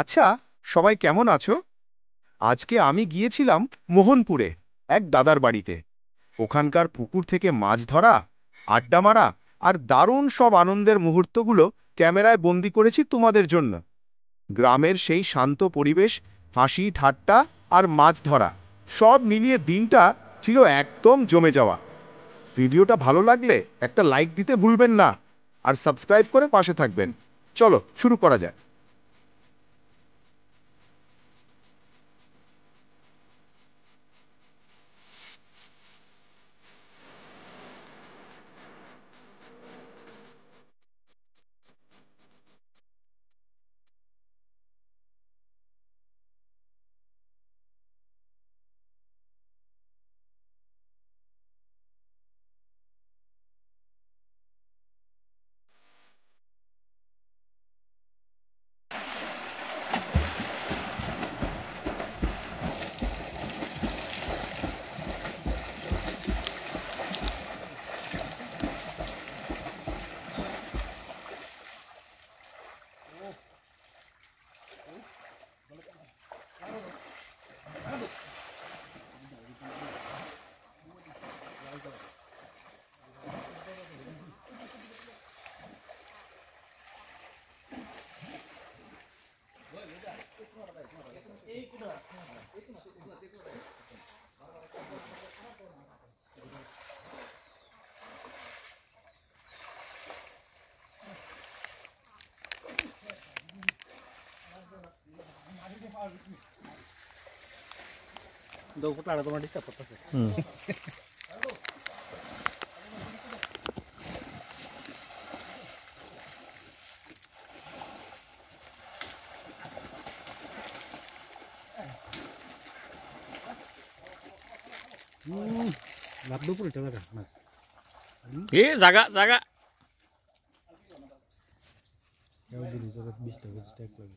আচ্ছা, সবাই কেমন আছো? আজকে আমি গিয়েছিলাম মোহনপুরে এক দাদার বাড়িতে। ওখানকার পুকুর থেকে মাছ ধরা, আড্ডা মারা আর দারুণ সব আনন্দের মুহূর্তগুলো ক্যামেরায় বন্দি করেছি তোমাদের জন্য। গ্রামের সেই শান্ত পরিবেশ, হাসি ঠাট্টা আর মাছ ধরা সব মিলিয়ে দিনটা ছিল একদম জমে যাওয়া। ভিডিওটা ভালো লাগলে একটা লাইক দিতে ভুলবেন না, আর সাবস্ক্রাইব করে পাশে থাকবেন। চলো শুরু করা যাক। দো ফুটলা তোমার ডিস্টার্ব করতেছে। লাভ দুপুরে টাকা না এ জায়গা জায়গা এও দিলি তো 20 টাকা 25 টাকা লাগে।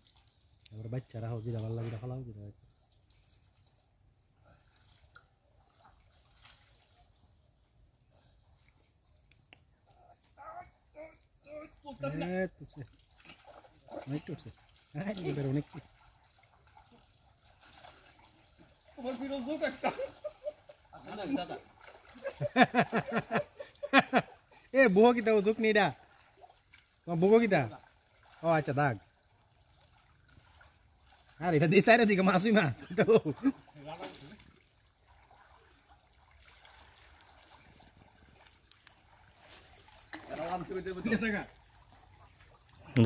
এবার বাচ্চারা হাও যেটা ভালো লাগে ফলাও যেটা তুছে অনেক তুছে হ্যাঁ এবার অনেক তোমার বিরোধ যোগ একটা এ বুহ কিতা যোগ নেডা তোমার বুহ কিতা ও আচ্ছা দাগ আর এটা দিয়ে চাইরে দিকে মাছই মাছ তো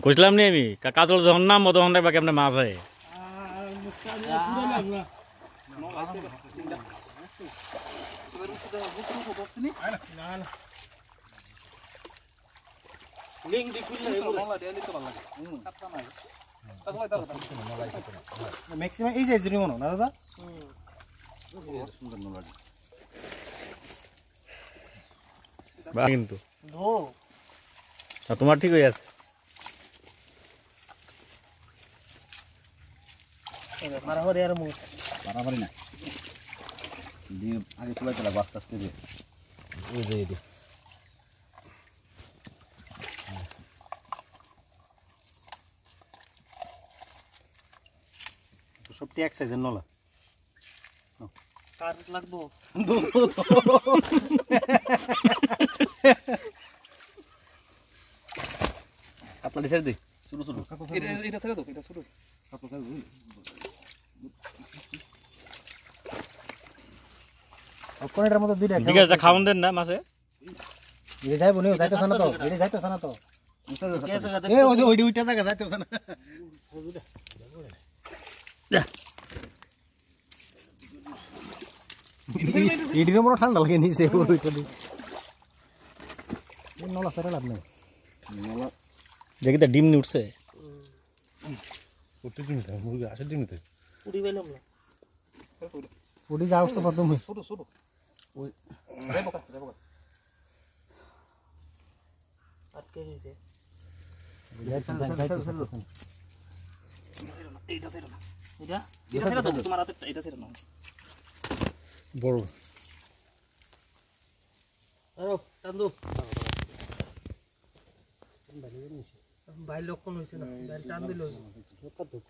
কইছিলাম নি আমি কাজল যখন নাম তখন দেখবা কেমনে মাছ হয় ম্যাক্সিমাম এই সাইজেরই মনে না দাদা কিন্তু তোমার ঠিক হয়ে আছে মারামারি আর মুখ মারামারি না দিয়ে আগে চলে চলে আস্তে আস্তে দিয়ে ওই যে এদিকে সবটি এক সাইজের নলা কার লাগবো কাতলা দিছে দে ছোট ছোট এটা ছেড়ে দাও এটা ছোট কাতলা ছেড়ে দাও কোনটার মধ্যে দুইটা ঠিক আছে খাওন দেন না মাছে এটা যাইবো নি যাইতেছ না তো এটা যাইতেছ না তো এ ওই দুইটা জায়গা যাইতেছ না যা এডির মনে ঠান্ডা লাগে নিচে ওইটা দি নলা সারা লাভ নাই নলা দেখি তো ডিম উঠছে উঠতে ডিম তো মুরগি আসে ডিম তো উড়ি বাইলাম না উড়ি যাও তো প্রথম ছোট ছোট ওই রেবো কা আটকে দিছে এইটা ছেড়ে না এটা ছেড়ে দাও তোমার হাতে এটা ছেড়ে নাও বড় আরো টান্দু বালি নিছে ভাই লক্ষণ হইছে না ভাই টান দিল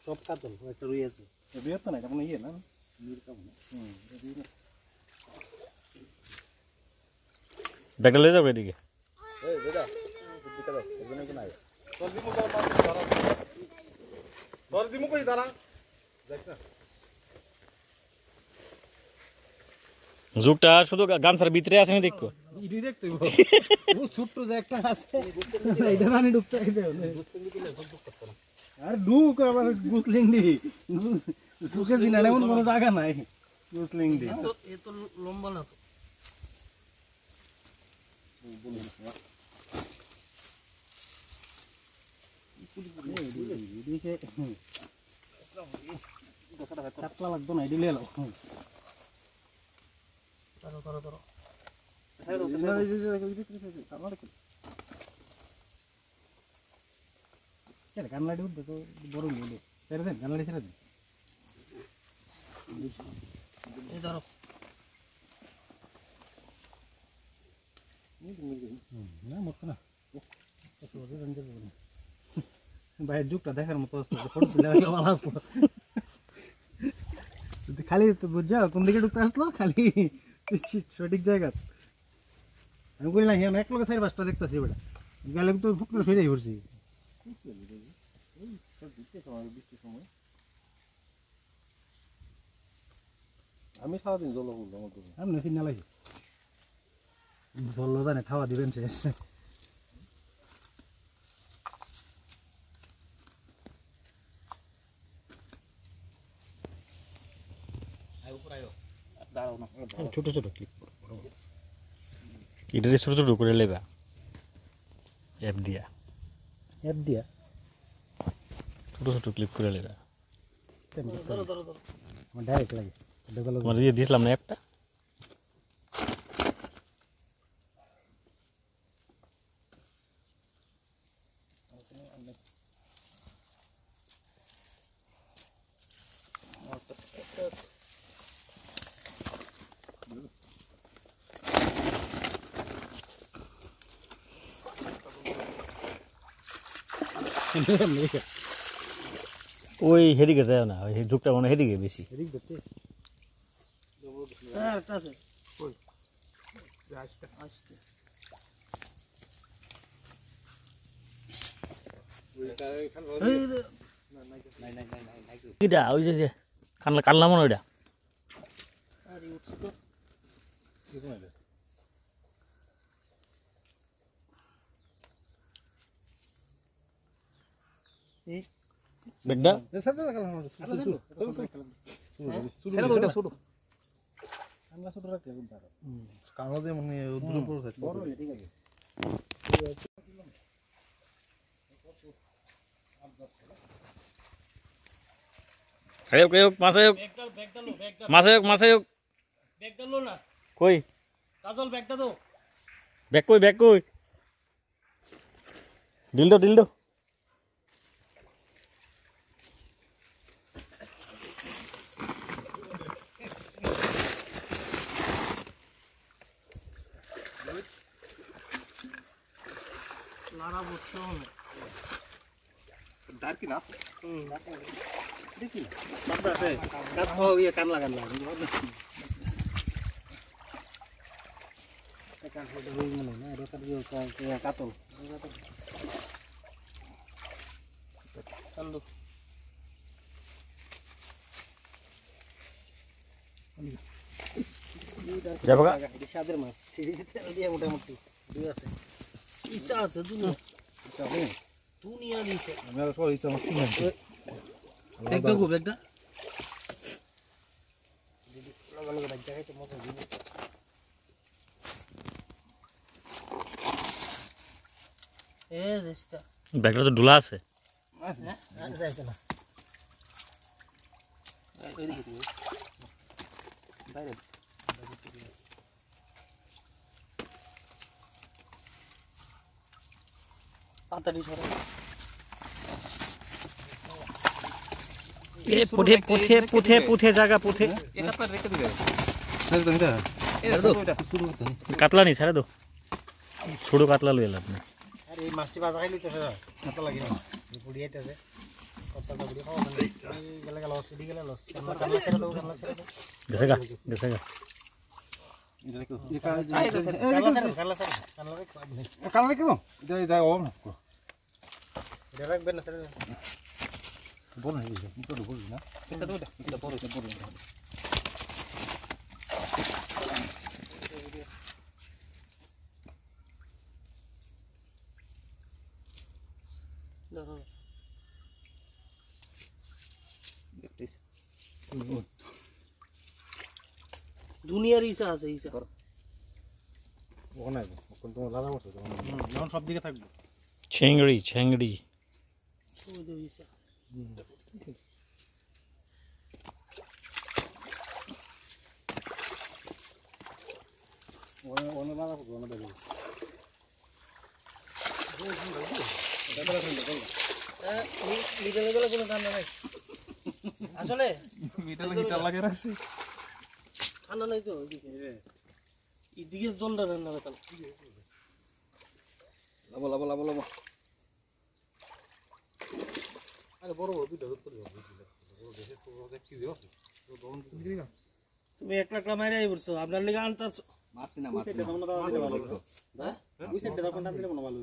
সব কাতল একটা রুই আছে বিয়ার তো না এটা কোনো ইয়ে না ব্যাগটা লয়ে যাবে এদিকে এই বেটা দিকে দাও এখানে কোন আয় তোর দিমু কই দাঁড়া দেখ না জুকটা শুধু গামছার ভিতরে আছে না দেখো ইডি দেখতে ও ছোট যে একটা আছে এটা মানে ঢুকছে আর ঢুক আবার গুসলিং দি সুকে দিনা এমন কোনো জায়গা নাই গুসলিং দি এ তো লম্বা না তো কাটলা লাগতো না এডি লেলো তারো তারো তারো গানলাড়ি উঠবে তো বড় বলে ছেড়ে দেন গানলাড়ি ছেড়ে দেন এই ধরো না মত না ভাইয়ের যুগটা দেখার মতো আসতো ফটো তুলে আসলে ভালো আসতো খালি বুঝা কোন দিকে ঢুকতে আসলো খালি সঠিক জায়গা আমি বলি না এক লোকের 4-5টা দেখতেছি ওটা গেলে তো ফুকলে সইরাই ঘুরছি আমি সারাদিন জল আমি সিগনা লাগি জল জানে খাওয়া দিবেন শেষ ছোট ছোট ক্লিপ এটা ছোট ছোট করে লেবা অ্যাপ দিয়া ছোট ছোট ক্লিপ করে লেবা আমার ডাইরেক্ট লাগে তোমার দিয়ে দিছিলাম না একটা ওই হেদিকে যায় না ওই ঝুঁকটা মনে হেদিকে বেশি কিটা ওই যে কানলা কানলা মনে ওইটা বেগটা কই কাজল ব্যাগটা তো ব্যাগ কই ডিল দো লারা বসছো দার কি নাছে দেখি বাবা আছে কাট হবে কান লাগান না কান হয়ে গেল না এটা দিয়ে কাটল চলো যাবো গা সাদের মাছ সিঁড়িতে তেল দিয়ে মোটামুটি দুই আছে ইচ্ছা আছে দুনিয়া দিছে আমার সব ইচ্ছা মাছ কিনে আনছে একদম খুব একটা দিদি লাগানো বাদ জায়গায় তো মজা দিবে এ জিস্তা ব্যাগটা তো ডুলা আছে না যাইছে না এই দিকে বাইরে পাতাড়ি সরে এ পুঠে জায়গা পুঠে এটা পর রেখে দিবে কাতলা নি ছাড়ে দো ছোট কাতলা লই এলাম না আরে এই মাছটি বাজা খাইলি তো কত লাগে পুড়ি আইতাছে কত পুড়ি খাওয়া গেলে গেল সিডি গেলে লস কান্না ছেড়ে দাও গেছে গা কালার কি এটা ও এটা রাখবেন না স্যার বল না এটা তো বল না এটা তো এটা বড় দুনিয়ার ইচ্ছা আছে ইচ্ছা ওখানে তোমার লালা বসে যখন সব দিকে থাকবে ছেংড়ি ওই যে ইচ্ছা ওখানে লালা বসে ওখানে দেখবে মিটালে গেলে কোনো ঠান্ডা নাই আসলে মিটালে হিটার লাগে রাখছি ঠান্ডা নাই তো ওইদিকে এদিকে জলটা রান্না বেতাল লাবো আরে বড় দুইটা ধরতে হবে বড় দেখে তো দেখি দিও তো দম দিবি না তুমি এক লাখ মাইরে আই বলছো আপনার লিগে আনতাছ মারছি না হ্যাঁ ওই সাইডে দাও কোনটা দিলে মনে ভালো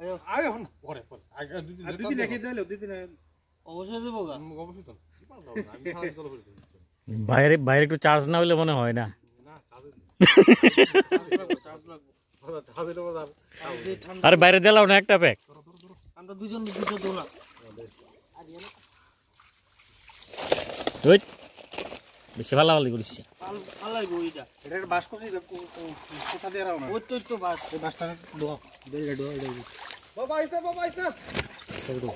আয়ো আয় হন পরে আগে দুই দিন রেখে দিলে দুই দিন অবশ্যই দেবো গা অবশ্যই তো আমি সারা চলে করে বাইরে একটু চার্জ না হলে মনে হয় না চার্জ লাগবে চার্জ দেবো আর যে ঠান্ডা আরে বাইরে দিলাও না একটা প্যাক আমরা দুজন দুটো দোলা ওই বেশি ভালো করিস পালাইবো ওইটা এটা বাস করছি কোথা দিয়ে রাও না ওই তো বাস এই বাসটা দোয়া দেইরা দোয়া এটা বাবা আইসা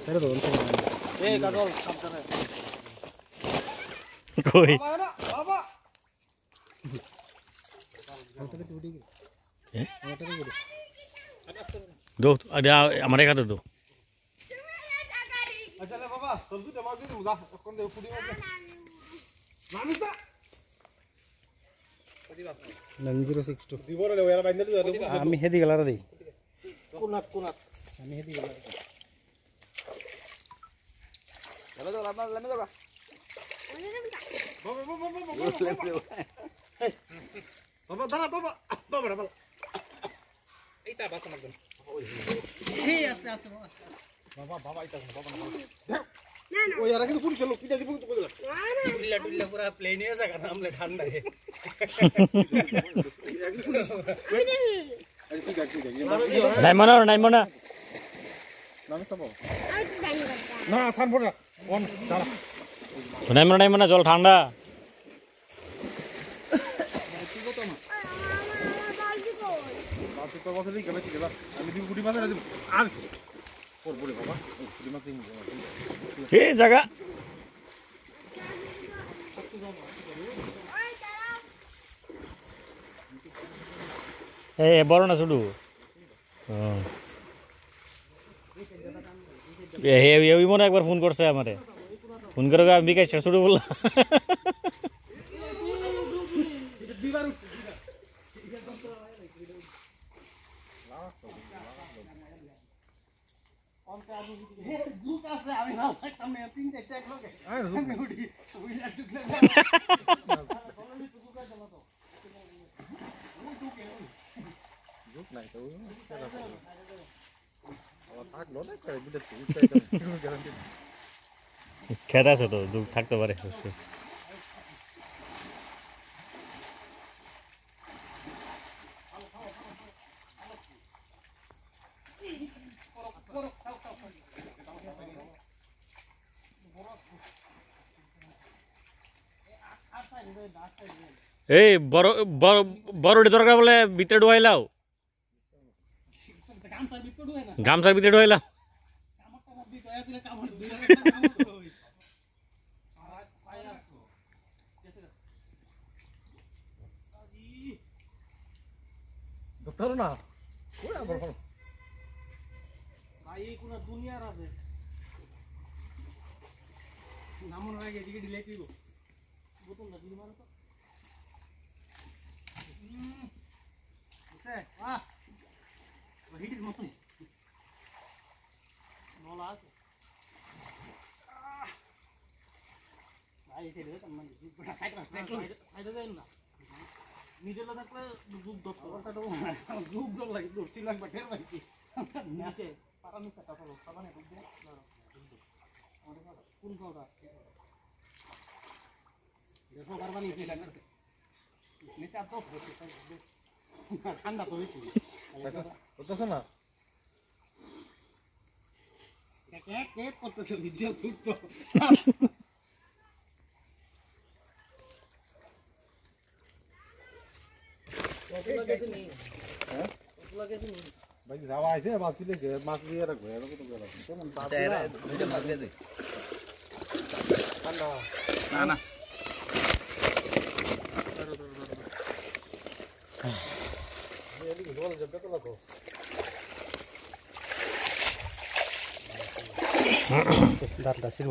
ছেড়ে দাও এই কাজল সাবধানে কই বাবা দো আমার একা দো আচ্ছা বাবা চল দুটো মাছ দিয়ে যা কোন দে পুরি মাছ নামিতা 9062 দিবরে ওরা বাইন্দা দিও আমি হেদি গেলার দেই কোনাত আমি হেদি গেলার বাবা দাঁড়া বাবা এইটা বাসা লাগবে এই আস্তে আস্তে বাবা এইটা বাবা না ওই আর কিন্তু পুলিশ লোক পিটা দিব তো কইলা টুল্লা পুরা প্লেন এ জায়গা নামলে ঠান্ডা হে নাই মনা না সান পড়া অন দাঁড়া নাই মনা জল ঠান্ডা তোর কথা লিখে বেঁচে গেলাম আমি দিব গুটি মাছ দিব আর ওর বলে বাবা গুটি মাছ দিব এই জায়গা এ বড় না ছোট এই মনে একবার ফোন করছে আমারে ফোন করে আমি বিকাশ ছোট বললাম আমি না থাকতাম না তিন চারটা এক লোকে আমি উঠি উইলা টুকলা জুক নাই তো থাকলো না করে বিদে গ্যারান্টি খেতে আছে তো দুধ থাকতে পারে এই বড় দরকার বলে ভিতরে ঢুয়াইলাও গামছার ভিতরে ঢুয়াইলাও ধরো না ওরা বড় ভাই কোন দুনিয়ার আছে নামন আগে এদিকে ডিলে কইব বোতলটা দিল মারো তো আচ্ছা আহ হিটের মতই কলা আছে ভাই সাইডে যেতাম না সাইডে যাই না মিডলে থাকলে যুগ দত যুগ ডর লাগে দৌড়ছিল একবার টের পাইছি নিচে পারা নিচে টাকা খাবা না ঢুকবে কোন খাওয়া দেখো বারবার নিচে লাগে নিচে আর তো ঠান্ডা তো বেশি বুঝতেছ না কে করতেছে ভিডিও ছুটতো গেছে নি হ্যাঁ গেছে নি ভাই যাওয়া আছে মাছ দিলে মাছ দিয়ে রাখবো এরকম তো গেল কেমন না না দাঁতটা ছিল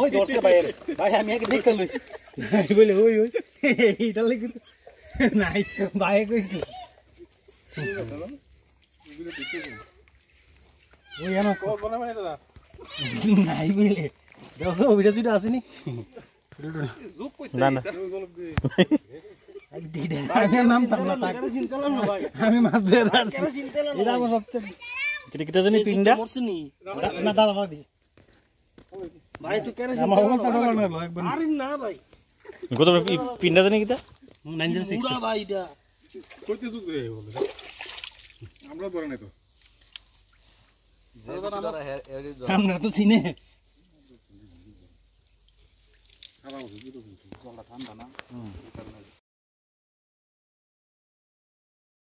ওই ধরছে বাইরে ভাই আমি আগে দেখতে লই বলে ওই ওই এইটা লাগি নাই ভাই কইছিল ওই এনো কল বলে মানে দাদা নাই বলে দেখো ভিডিও ছুটে আসেনি না না আমি নাম তামলা আমি মাছ ধরে আসছি এটা আমার সবচেয়ে কিটা কিটা জানি পিন্ডা মরছে নি না দাদা ভাগ দিছি ভাই তুই কেন আমার ওখান থেকে ডলার মেলো একবার আরে না ভাই কত পিন্ডা জানি কিটা 906 পুরা ভাই এটা করতে যুগ রে বলে আমরা ধরে নাই তো আমরা তো চিনে খারাপ হচ্ছে ঠান্ডা না